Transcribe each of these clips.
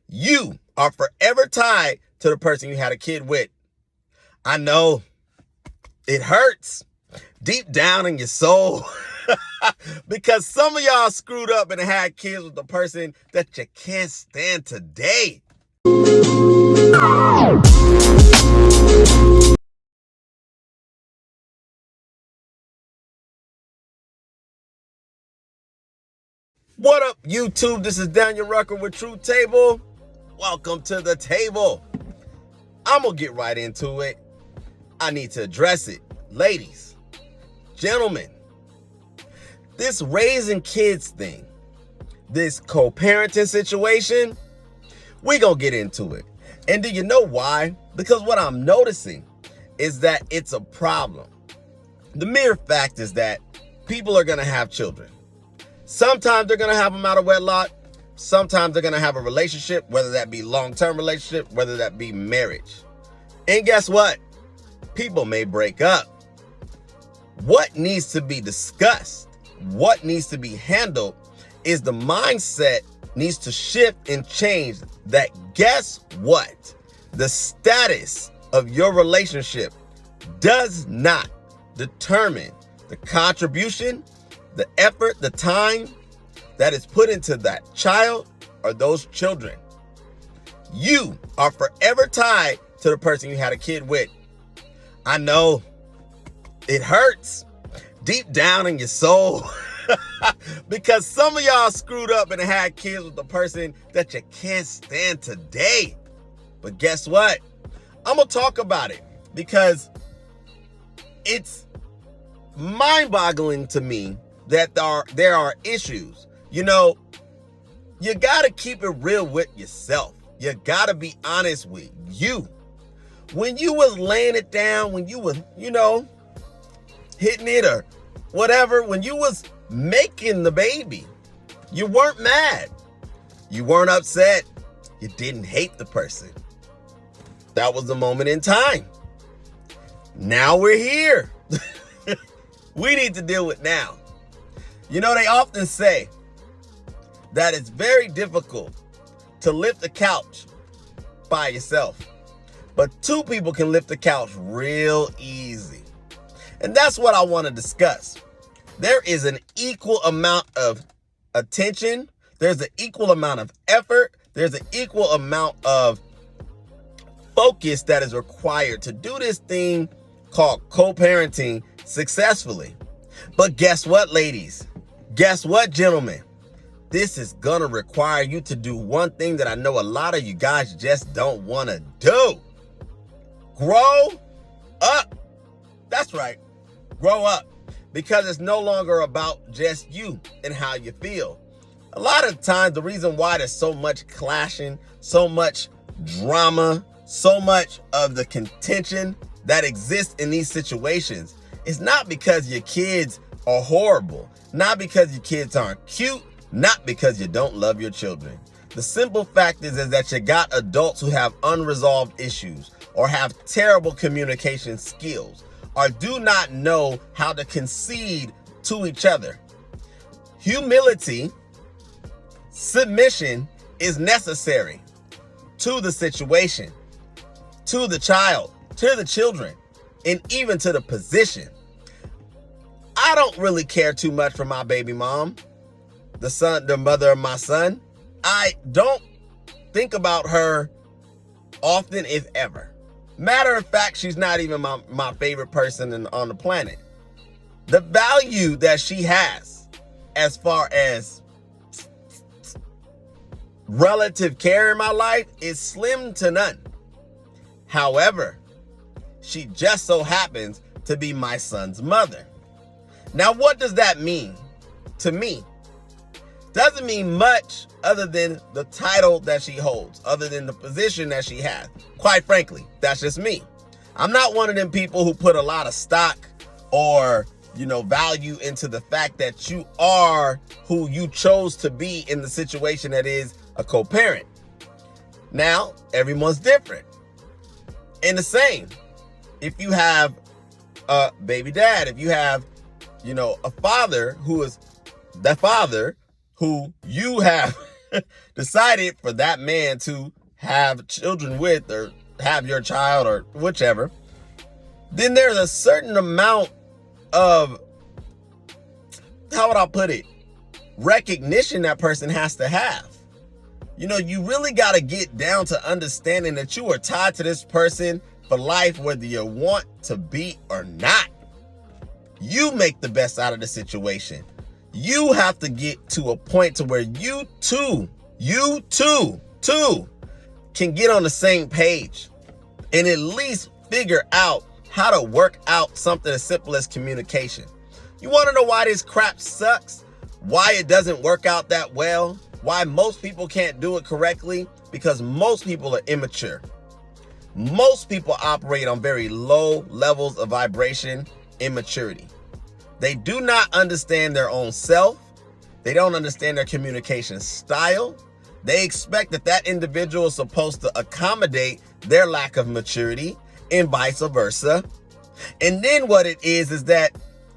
You are forever tied to the person you had a kid with. I know it hurts deep down in your soul because some of y'all screwed up and had kids with the person that you can't stand today. What up, YouTube? This is Daniel Rucker with Truth Table. Welcome to the table. I'm going to get right into it. I need to address it. Ladies, gentlemen, this raising kids thing, this co-parenting situation, we going to get into it. And do you know why? Because what I'm noticing is that it's a problem. The mere fact is that people are going to have children. Sometimes they're going to have them out of wedlock. Sometimes they're going to have a relationship, whether that be long-term relationship, whether that be marriage. And guess what? People may break up. What needs to be discussed, what needs to be handled is the mindset needs to shift and change that guess what? The status of your relationship does not determine the contribution, the effort, the time that is put into that child or those children. You are forever tied to the person you had a kid with. I know it hurts deep down in your soul because some of y'all screwed up and had kids with the person that you can't stand today. But guess what? I'm going to talk about it because it's mind-boggling to me that there are issues. You know, you got to keep it real with yourself. You got to be honest with you. When you was laying it down, when you was, hitting it or whatever, when you was making the baby, you weren't mad. You weren't upset. You didn't hate the person. That was the moment in time. Now we're here. We need to deal with now. You know, they often say that it's very difficult to lift the couch by yourself, but two people can lift the couch real easy. And that's what I want to discuss. There is an equal amount of attention. There's an equal amount of effort. There's an equal amount of focus that is required to do this thing called co-parenting successfully. But guess what, ladies? Guess what, gentlemen? This is going to require you to do one thing that I know a lot of you guys just don't want to do. Grow up. That's right. Grow up. Because it's no longer about just you and how you feel. A lot of times, the reason why there's so much clashing, so much drama, so much of the contention that exists in these situations is not because your kids are horrible, not because your kids aren't cute, not because you don't love your children. The simple fact is that you got adults who have unresolved issues or have terrible communication skills or do not know how to concede to each other. Humility, submission is necessary to the situation, to the child, to the children, and even to the position. I don't really care too much for my baby mom, the mother of my son. I don't think about her often, if ever. Matter of fact, she's not even my favorite person on the planet. The value that she has as far as relative care in my life is slim to none. However, she just so happens to be my son's mother. Now, what does that mean to me? Doesn't mean much other than the title that she holds, other than the position that she has. Quite frankly, that's just me. I'm not one of them people who put a lot of stock or, value into the fact that you are who you chose to be in the situation that is a co-parent. Now, everyone's different. And the same, if you have a baby dad, if you have, a father who is the father who you have decided for that man to have children with or have your child or whichever, then there's a certain amount of, how would I put it, recognition that person has to have. You know, you really got to get down to understanding that you are tied to this person for life, whether you want to be or not. You make the best out of the situation. You have to get to a point to where you two can get on the same page and at least figure out how to work out something as simple as communication. You want to know why this crap sucks? Why it doesn't work out that well? Why most people can't do it correctly? Because most people are immature. Most people operate on very low levels of vibration, immaturity. They do not understand their own self. They don't understand their communication style. They expect that that individual is supposed to accommodate their lack of maturity and vice versa. And then what it is that,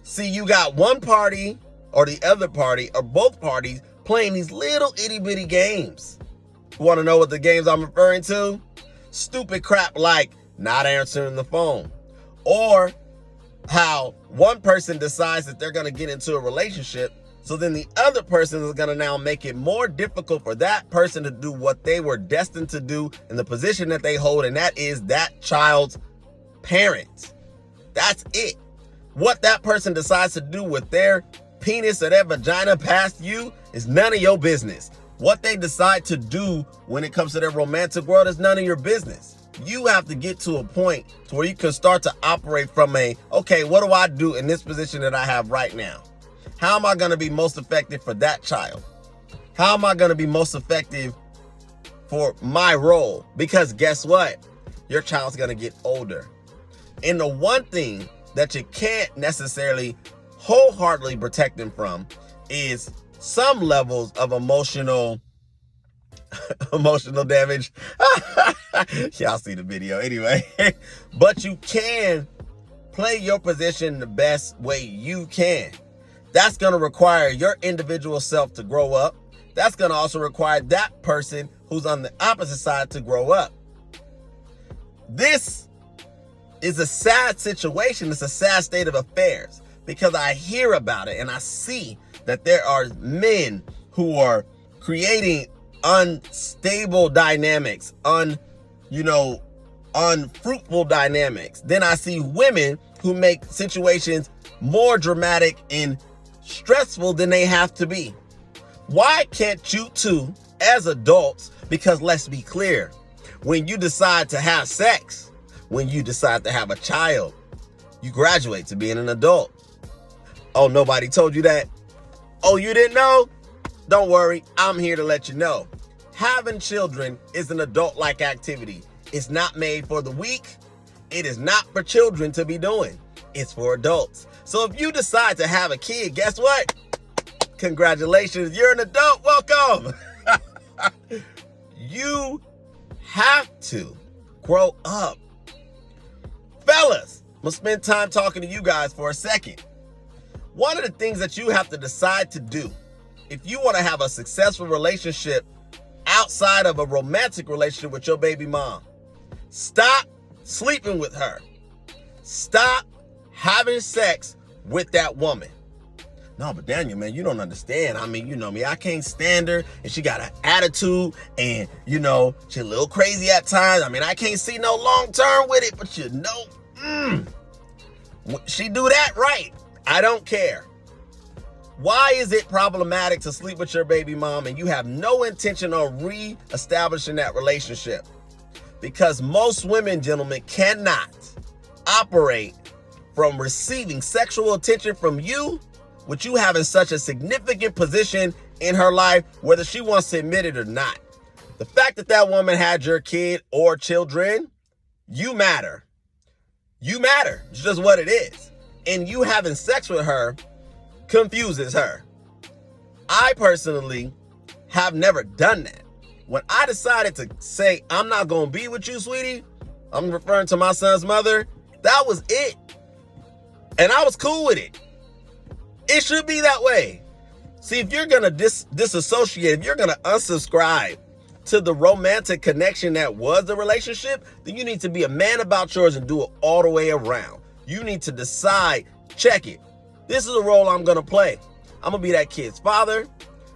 see, you got one party or the other party or both parties playing these little itty bitty games. Want to know what the games I'm referring to? Stupid crap like not answering the phone, or how one person decides that they're going to get into a relationship, so then the other person is going to now make it more difficult for that person to do what they were destined to do in the position that they hold, and that is that child's parent. That's it. What that person decides to do with their penis or their vagina past you is none of your business. What they decide to do when it comes to their romantic world is none of your business. You have to get to a point to where you can start to operate from okay, what do I do in this position that I have right now? How am I going to be most effective for that child? How am I going to be most effective for my role? Because guess what? Your child's going to get older. And the one thing that you can't necessarily wholeheartedly protect them from is some levels of emotional damage. Y'all see the video anyway. But you can play your position the best way you can. That's going to require your individual self to grow up. That's going to also require that person who's on the opposite side to grow up. This is a sad situation. It's a sad state of affairs because I hear about it and I see that there are men who are creating unstable dynamics, unfruitful dynamics. Then I see women who make situations more dramatic and stressful than they have to be. Why can't you two, as adults, because let's be clear, when you decide to have sex, when you decide to have a child, you graduate to being an adult. Oh, nobody told you that? Oh, you didn't know? Don't worry, I'm here to let you know. Having children is an adult-like activity. It's not made for the weak. It is not for children to be doing. It's for adults. So if you decide to have a kid, guess what? Congratulations, you're an adult. Welcome. You have to grow up. Fellas, I'm going to spend time talking to you guys for a second. One of the things that you have to decide to do if you want to have a successful relationship outside of a romantic relationship with your baby mom, stop sleeping with her. Stop having sex with that woman. No, but Daniel, man, you don't understand. I mean, you know me, I can't stand her, and she got an attitude, and, she a little crazy at times. I mean, I can't see no long term with it, but she do that right. I don't care. Why is it problematic to sleep with your baby mom and you have no intention on re-establishing that relationship? Because most women, gentlemen, cannot operate from receiving sexual attention from you, with you having such a significant position in her life, whether she wants to admit it or not. The fact that that woman had your kid or children, you matter. You matter. It's just what it is. And you having sex with her confuses her. I personally have never done that. When I decided to say, I'm not going to be with you, sweetie, I'm referring to my son's mother, that was it. And I was cool with it. It should be that way. See, if you're going to disassociate, if you're going to unsubscribe to the romantic connection that was the relationship, then you need to be a man about yours and do it all the way around. You need to decide, check it. This is a role I'm going to play. I'm going to be that kid's father.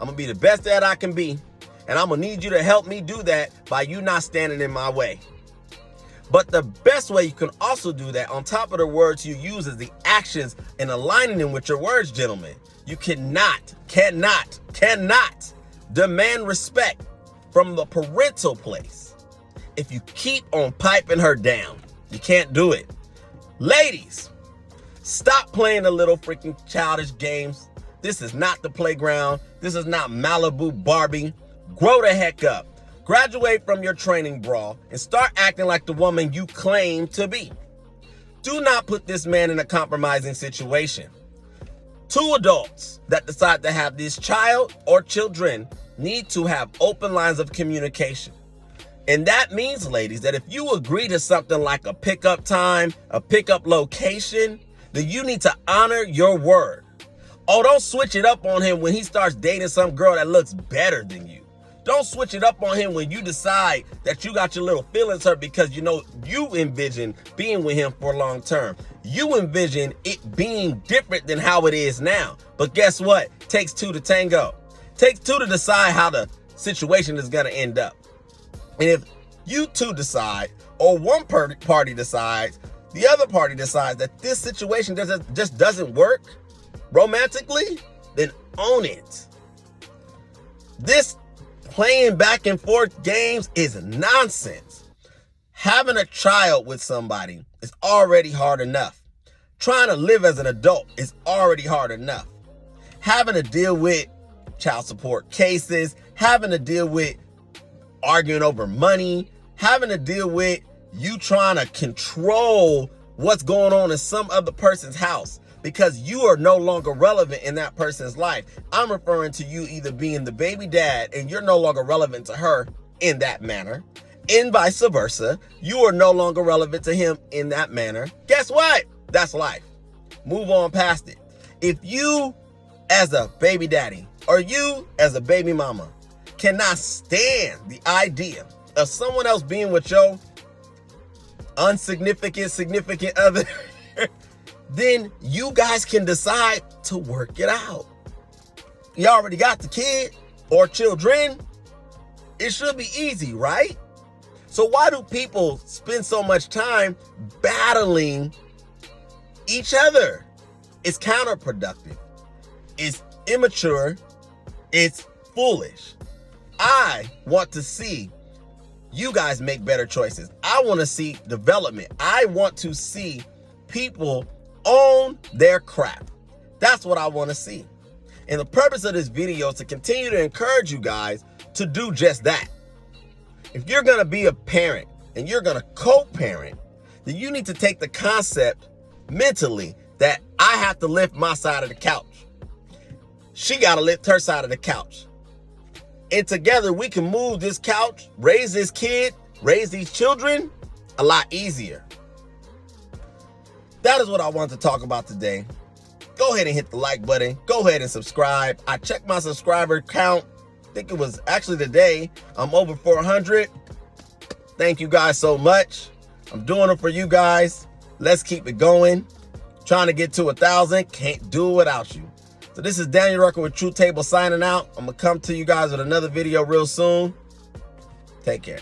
I'm going to be the best dad I can be. And I'm going to need you to help me do that by you not standing in my way. But the best way you can also do that, on top of the words you use, is the actions and aligning them with your words, gentlemen. You cannot demand respect from the parental place if you keep on piping her down. You can't do it. Ladies, stop playing the little freaking childish games. This is not the playground. This is not Malibu Barbie. Grow the heck up. Graduate from your training bra and start acting like the woman you claim to be. Do not put this man in a compromising situation. Two adults that decide to have this child or children need to have open lines of communication. And that means, ladies, that if you agree to something like a pickup time, a pickup location, then you need to honor your word. Oh, don't switch it up on him when he starts dating some girl that looks better than you. Don't switch it up on him when you decide that you got your little feelings hurt because you know you envision being with him for long term. You envision it being different than how it is now. But guess what? Takes two to tango. Takes two to decide how the situation is going to end up. And if you two decide, or one party decides, the other party decides that this situation just doesn't work romantically, then own it. This playing back and forth games is nonsense. Having a child with somebody is already hard enough. Trying to live as an adult is already hard enough. Having to deal with child support cases, having to deal with arguing over money, having to deal with you trying to control what's going on in some other person's house because you are no longer relevant in that person's life. I'm referring to you either being the baby dad and you're no longer relevant to her in that manner, and vice versa. You are no longer relevant to him in that manner. Guess what? That's life. Move on past it. If you as a baby daddy or you as a baby mama cannot stand the idea of someone else being with your significant other, then you guys can decide to work it out. You already got the kid or children. It should be easy, right? So why do people spend so much time battling each other? It's counterproductive. It's immature. It's foolish. I want to see you guys make better choices. I want to see development. I want to see people own their crap. That's what I want to see. And the purpose of this video is to continue to encourage you guys to do just that. If you're going to be a parent and you're going to co-parent, then you need to take the concept mentally that I have to lift my side of the couch. She got to lift her side of the couch. And together we can move this couch, raise this kid, raise these children a lot easier. That is what I wanted to talk about today. Go ahead and hit the like button. Go ahead and subscribe. I checked my subscriber count. I think it was actually today. I'm over 400. Thank you guys so much. I'm doing it for you guys. Let's keep it going. Trying to get to 1,000. Can't do it without you. So this is Daniel Rucker with Truth Table signing out. I'm going to come to you guys with another video real soon. Take care.